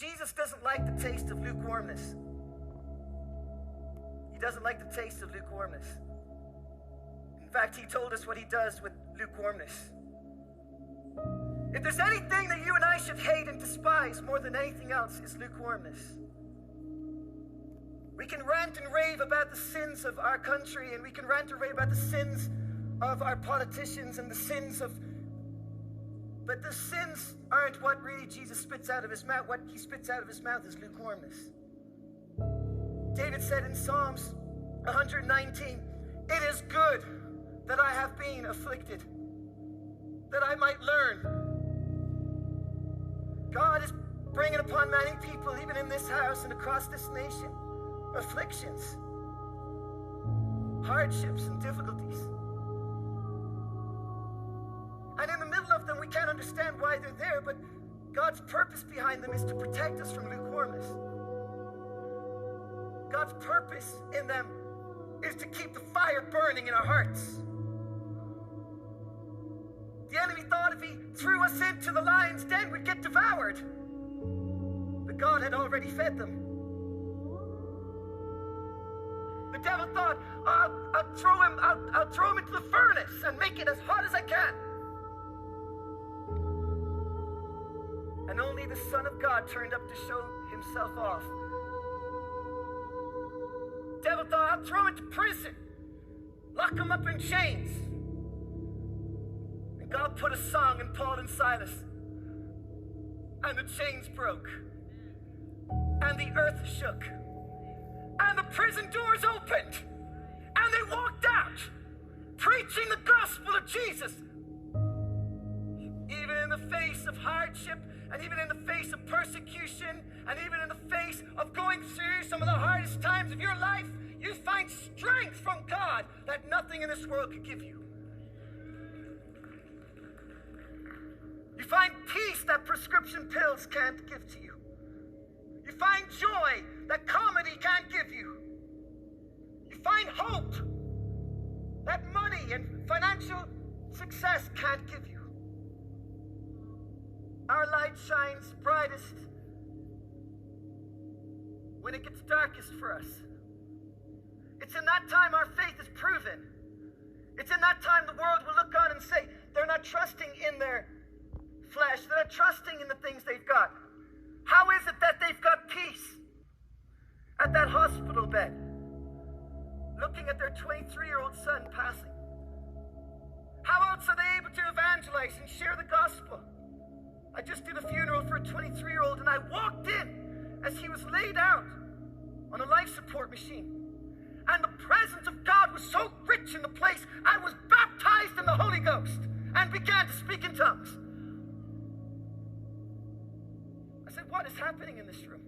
Jesus doesn't like the taste of lukewarmness. He doesn't like the taste of lukewarmness. In fact, he told us what he does with lukewarmness. If there's anything that you and I should hate and despise more than anything else, it's lukewarmness. We can rant and rave about the sins of our country, and we can rant and rave about the sins of our politicians and the sins of... But the sins aren't what really Jesus spits out of his mouth. What he spits out of his mouth is lukewarmness. David said in Psalms 119, "It is good that I have been afflicted, that I might learn." God is bringing upon many people, even in this house and across this nation, afflictions, hardships, and difficulties. And in the middle of them, we can't understand why they're there, but God's purpose behind them is to protect us from lukewarmness. God's purpose in them is to keep the fire burning in our hearts. The enemy thought if he threw us into the lion's den, we'd get devoured. But God had already fed them. The devil thought, I'll throw him into the furnace and make it as hot as I can. And only the Son of God turned up to show himself off. The devil thought, I'll throw him into prison, lock him up in chains. And God put a song in Paul and Silas, and the chains broke, and the earth shook, and the prison doors opened, and they walked out, preaching the gospel of Jesus. Even in the face of hardship, and even in the face of persecution, and even in the face of going through some of the hardest times of your life, you find strength from God that nothing in this world could give you. You find peace that prescription pills can't give to you. You find joy that comedy can't give you. You find hope that money and financial success can't give you. Our light shines brightest when it gets darkest for us. It's in that time our faith is proven. It's in that time the world will look on and say, they're not trusting in their flesh. They're not trusting in the things they've got. How is it that they've got peace at that hospital bed, looking at their 23-year-old son passing? How else are they able to evangelize and share the gospel? I just did a funeral for a 23-year-old, and I walked in as he was laid out on a life support machine. And the presence of God was so rich in the place, I was baptized in the Holy Ghost and began to speak in tongues. I said, what is happening in this room?